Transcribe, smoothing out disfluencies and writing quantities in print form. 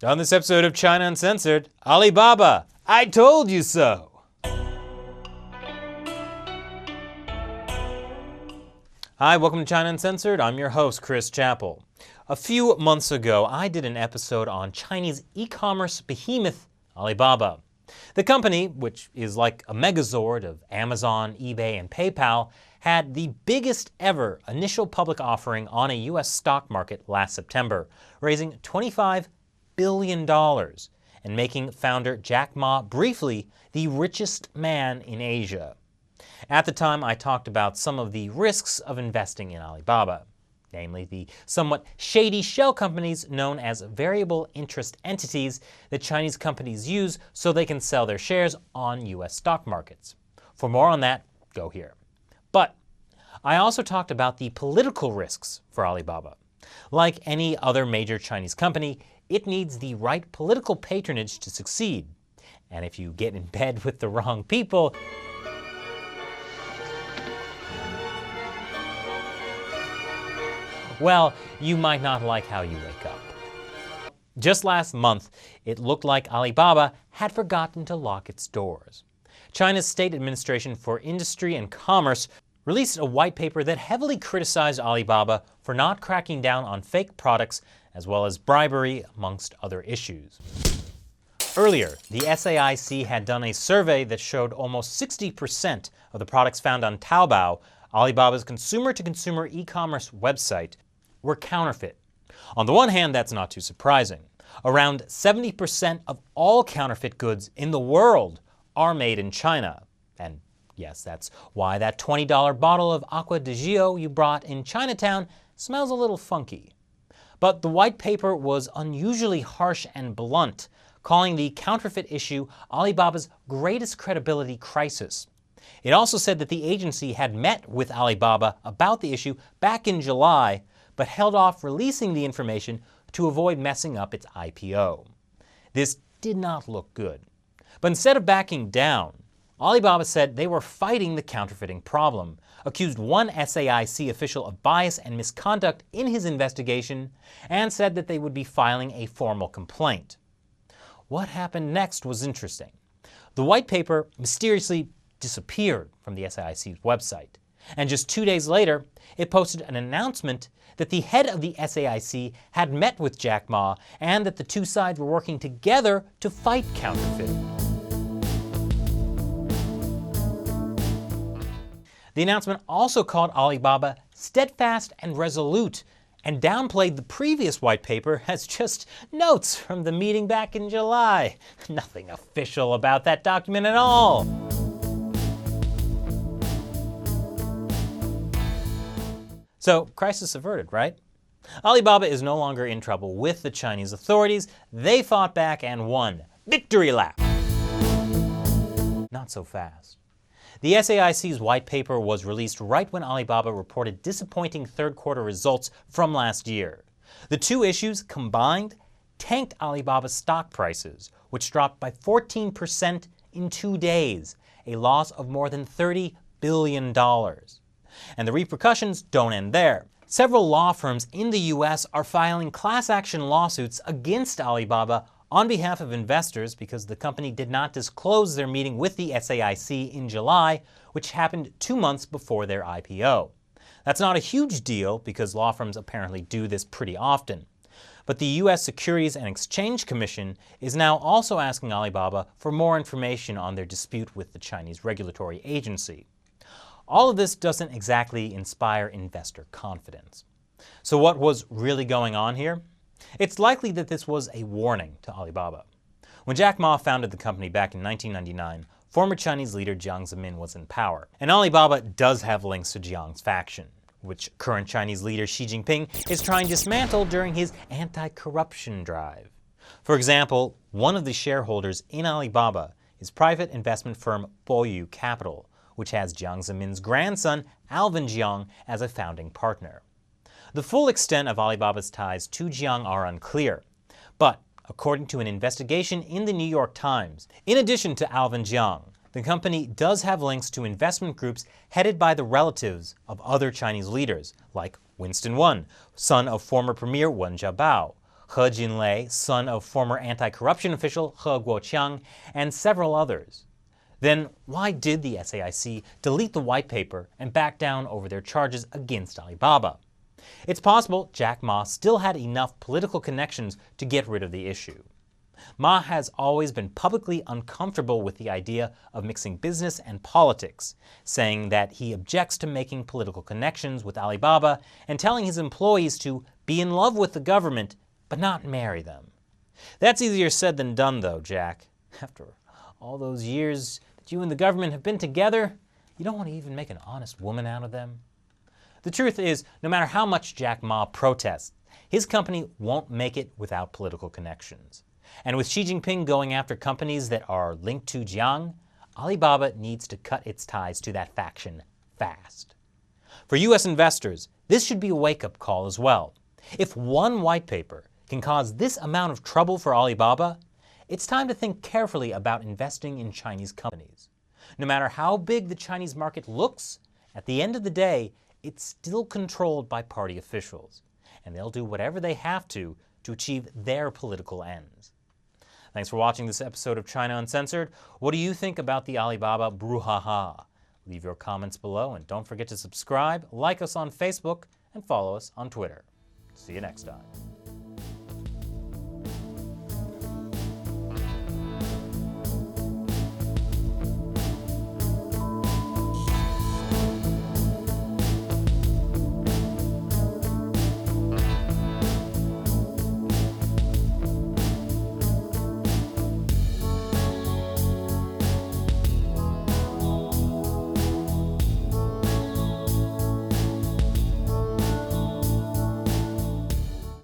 On this episode of China Uncensored, Alibaba, I told you so! Hi, welcome to China Uncensored. I'm your host, Chris Chappell. A few months ago, I did an episode on Chinese e-commerce behemoth Alibaba. The company, which is like a megazord of Amazon, eBay, and PayPal, had the biggest ever initial public offering on a US stock market last September, raising $25 billion and making founder Jack Ma briefly the richest man in Asia. At the time, I talked about some of the risks of investing in Alibaba, namely the somewhat shady shell companies known as variable interest entities that Chinese companies use so they can sell their shares on US stock markets. For more on that, go here. But I also talked about the political risks for Alibaba. Like any other major Chinese company, it needs the right political patronage to succeed. And if you get in bed with the wrong people, well, you might not like how you wake up. Just last month, it looked like Alibaba had forgotten to lock its doors. China's State Administration for Industry and Commerce released a white paper that heavily criticized Alibaba for not cracking down on fake products as well as bribery, amongst other issues. Earlier, the SAIC had done a survey that showed almost 60% of the products found on Taobao, Alibaba's consumer-to-consumer e-commerce website, were counterfeit. On the one hand, that's not too surprising. Around 70% of all counterfeit goods in the world are made in China. And yes, that's why that $20 bottle of Agua de Gio you brought in Chinatown smells a little funky. But the white paper was unusually harsh and blunt, calling the counterfeit issue Alibaba's greatest credibility crisis. It also said that the agency had met with Alibaba about the issue back in July, but held off releasing the information to avoid messing up its IPO. This did not look good. But instead of backing down, Alibaba said they were fighting the counterfeiting problem, accused one SAIC official of bias and misconduct in his investigation, and said that they would be filing a formal complaint. What happened next was interesting. The white paper mysteriously disappeared from the SAIC's website, and just 2 days later, it posted an announcement that the head of the SAIC had met with Jack Ma and that the two sides were working together to fight counterfeiting. The announcement also called Alibaba steadfast and resolute and downplayed the previous white paper as just notes from the meeting back in July. Nothing official about that document at all. So, crisis averted, right? Alibaba is no longer in trouble with the Chinese authorities. They fought back and won. Victory lap! Not so fast. The SAIC's white paper was released right when Alibaba reported disappointing third-quarter results from last year. The two issues combined tanked Alibaba's stock prices, which dropped by 14% in 2 days, a loss of more than $30 billion. And the repercussions don't end there. Several law firms in the US are filing class action lawsuits against Alibaba on behalf of investors because the company did not disclose their meeting with the SAIC in July, which happened 2 months before their IPO. That's not a huge deal because law firms apparently do this pretty often. But the US Securities and Exchange Commission is now also asking Alibaba for more information on their dispute with the Chinese regulatory agency. All of this doesn't exactly inspire investor confidence. So what was really going on here? It's likely that this was a warning to Alibaba. When Jack Ma founded the company back in 1999, former Chinese leader Jiang Zemin was in power. And Alibaba does have links to Jiang's faction, which current Chinese leader Xi Jinping is trying to dismantle during his anti-corruption drive. For example, one of the shareholders in Alibaba is private investment firm Boyu Capital, which has Jiang Zemin's grandson, Alvin Jiang, as a founding partner. The full extent of Alibaba's ties to Jiang are unclear, but according to an investigation in the New York Times, in addition to Alvin Jiang, the company does have links to investment groups headed by the relatives of other Chinese leaders, like Winston Wen, son of former Premier Wen Jiabao, He Jinlei, son of former anti-corruption official He Guoqiang, and several others. Then why did the SAIC delete the white paper and back down over their charges against Alibaba? It's possible Jack Ma still had enough political connections to get rid of the issue. Ma has always been publicly uncomfortable with the idea of mixing business and politics, saying that he objects to making political connections with Alibaba and telling his employees to be in love with the government but not marry them. That's easier said than done though, Jack. After all those years that you and the government have been together, you don't want to even make an honest woman out of them. The truth is, no matter how much Jack Ma protests, his company won't make it without political connections. And with Xi Jinping going after companies that are linked to Jiang, Alibaba needs to cut its ties to that faction fast. For U.S. investors, this should be a wake-up call as well. If one white paper can cause this amount of trouble for Alibaba, it's time to think carefully about investing in Chinese companies. No matter how big the Chinese market looks, at the end of the day, it's still controlled by party officials, and they'll do whatever they have to achieve their political ends. Thanks for watching this episode of China Uncensored. What do you think about the Alibaba brouhaha? Leave your comments below, and don't forget to subscribe, like us on Facebook, and follow us on Twitter. See you next time.